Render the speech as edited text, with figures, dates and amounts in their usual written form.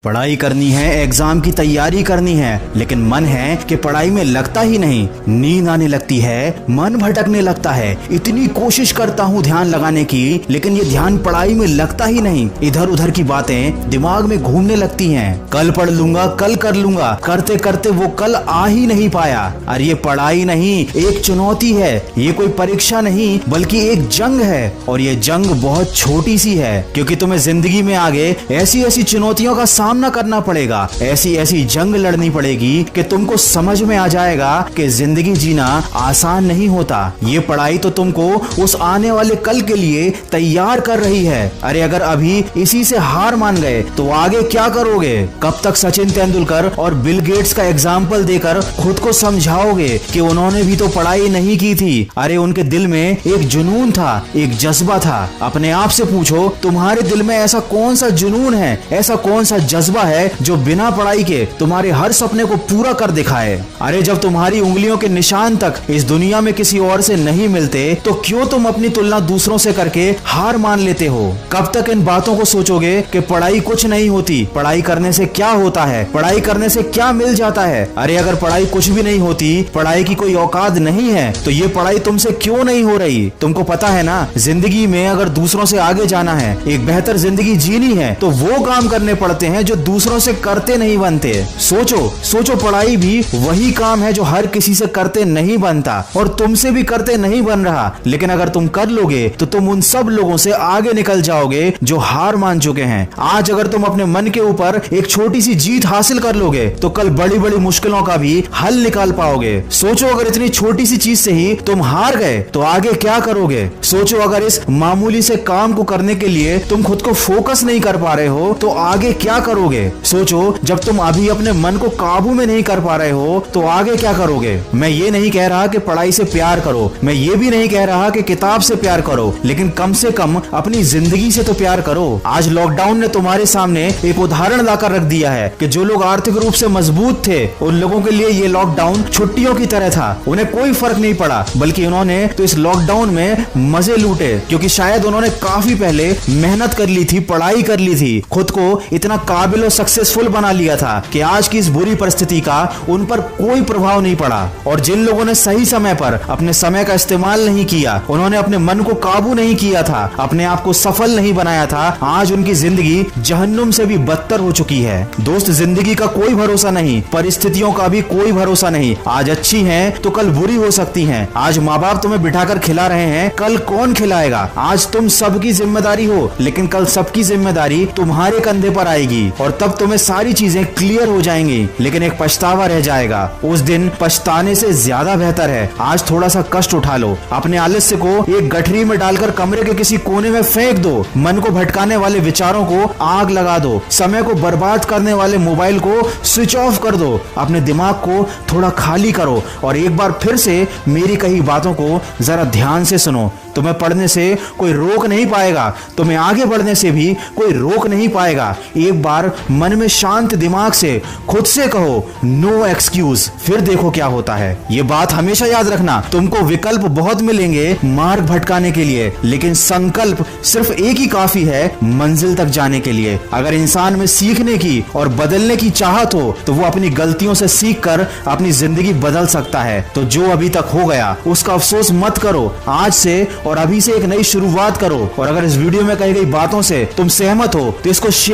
पढ़ाई करनी है, एग्जाम की तैयारी करनी है, लेकिन मन है कि पढ़ाई में लगता ही नहीं। नींद आने लगती है, मन भटकने लगता है। इतनी कोशिश करता हूँ ध्यान लगाने की, लेकिन ये ध्यान पढ़ाई में लगता ही नहीं। इधर उधर की बातें दिमाग में घूमने लगती हैं। कल पढ़ लूंगा, कल कर लूंगा, करते करते वो कल आ ही नहीं पाया। अरे ये पढ़ाई नहीं, एक चुनौती है। ये कोई परीक्षा नहीं, बल्कि एक जंग है। और ये जंग बहुत छोटी सी है, क्योंकि तुम्हें जिंदगी में आगे ऐसी ऐसी चुनौतियों का सामना करना पड़ेगा, ऐसी ऐसी जंग लड़नी पड़ेगी कि तुमको समझ में आ जाएगा कि जिंदगी जीना आसान नहीं होता। ये पढ़ाई तो तुमको उस आने वाले कल के लिए तैयार कर रही है। अरे अगर अभी इसी से हार मान गए तो आगे क्या करोगे? कब तक सचिन तेंदुलकर और बिल गेट्स का एग्जाम्पल देकर खुद को समझाओगे कि उन्होंने भी तो पढ़ाई नहीं की थी? अरे उनके दिल में एक जुनून था, एक जज्बा था। अपने आप से पूछो, तुम्हारे दिल में ऐसा कौन सा जुनून है, ऐसा कौन सा जज्बा है जो बिना पढ़ाई के तुम्हारे हर सपने को पूरा कर दिखाए? अरे जब तुम्हारी उंगलियों के निशान तक इस दुनिया में किसी और से नहीं मिलते, तो क्यों तुम अपनी तुलना दूसरों से करके हार मान लेते हो? कब तक इन बातों को सोचोगे कि पढ़ाई कुछ नहीं होती, पढ़ाई करने से क्या होता है, पढ़ाई करने से क्या मिल जाता है? अरे अगर पढ़ाई कुछ भी नहीं होती, पढ़ाई की कोई औकात नहीं है, तो ये पढ़ाई तुमसे क्यों नहीं हो रही? तुमको पता है ना, जिंदगी में अगर दूसरों से आगे जाना है, एक बेहतर जिंदगी जीनी है, तो वो काम करने पड़ते हैं जो दूसरों से करते नहीं बनते। सोचो पढ़ाई भी वही काम है जो हर किसी से करते नहीं बनता और तुमसे भी करते नहीं बन रहा। लेकिन अगर तुम कर लोगे तो तुम उन सब लोगों से आगे निकल जाओगे जो हार मान चुके हैं। आज अगर तुम अपने मन के ऊपर एक छोटी सी जीत हासिल कर लोगे तो कल बड़ी बड़ी मुश्किलों का भी हल निकाल पाओगे। सोचो अगर इतनी छोटी सी चीज से ही तुम हार गए तो आगे क्या करोगे? सोचो अगर इस मामूली से काम को करने के लिए तुम खुद को फोकस नहीं कर पा रहे हो तो आगे क्या करोगे? सोचो जब तुम अभी अपने मन को काबू में नहीं कर पा रहे हो तो आगे क्या करोगे? मैं ये नहीं कह रहा कि पढ़ाई से प्यार करो, मैं ये भी नहीं कह रहा कि किताब से प्यार करो, लेकिन कम से कम अपनी जिंदगी से तो प्यार करो। आज लॉकडाउन ने तुम्हारे सामने एक उदाहरण लाकर रख दिया है कि जो लोग आर्थिक रूप से मजबूत थे, उन लोगों के लिए ये लॉकडाउन छुट्टियों की तरह था। उन्हें कोई फर्क नहीं पड़ा, बल्कि उन्होंने तो इस लॉकडाउन में मजे लूटे, क्योंकि शायद उन्होंने काफी पहले मेहनत कर ली थी, पढ़ाई कर ली थी, खुद को इतना काबिल और सक्सेसफुल बना लिया था कि आज की इस बुरी परिस्थिति का उन पर कोई प्रभाव नहीं पड़ा। और जिन लोगों ने सही समय पर अपने समय का इस्तेमाल नहीं किया, उन्होंने अपने मन को काबू नहीं किया था, अपने आप को सफल नहीं बनाया था, आज उनकी जिंदगी जहन्नुम से भी बदतर हो चुकी है। दोस्त, जिंदगी का कोई भरोसा नहीं, परिस्थितियों का भी कोई भरोसा नहीं। आज अच्छी हैं तो कल बुरी हो सकती हैं। आज माँ बाप तुम्हें बिठाकर खिला रहे हैं, कल कौन खिलाएगा? आज तुम सबकी जिम्मेदारी हो, लेकिन कल सबकी जिम्मेदारी तुम्हारे कंधे पर आएगी और तब तुम्हें सारी चीजें क्लियर हो जाएंगी, लेकिन एक पछतावा रह जाएगा। उस दिन पछताने से ज्यादा बेहतर है आज थोड़ा सा कष्ट उठा लो, अपने आलस्य को एक गठरी में डालकर कमरे के किसी कोने में फेंक दो, मन को भटकाने वाले विचारों को आग लगा दो, समय को बर्बाद करने वाले मोबाइल को स्विच ऑफ कर दो, अपने दिमाग को थोड़ा खाली करो और एक बार फिर से मेरी कही बातों को जरा ध्यान से सुनो। तुम्हें पढ़ने से कोई रोक नहीं पाएगा, तुम्हें आगे बढ़ने से भी कोई रोक नहीं पाएगा। एक बार मन में शांत दिमाग से खुद से कहो नो एक्सक्यूज, फिर देखो क्या होता है। ये बात हमेशा याद रखना, तुमको विकल्प बहुत मिलेंगे मार्ग भटकाने के लिए, लेकिन संकल्प सिर्फ एक ही काफी है मंजिल तक जाने के लिए। अगर इंसान में सीखने की और बदलने की चाहत हो तो वो अपनी गलतियों से सीख कर अपनी जिंदगी बदल सकता है। तो जो अभी तक हो गया उसका अफसोस मत करो, आज से और अभी से एक नई शुरुआत करो। और अगर इस वीडियो में कही गई बातों से तुम सहमत हो तो इसको शेयर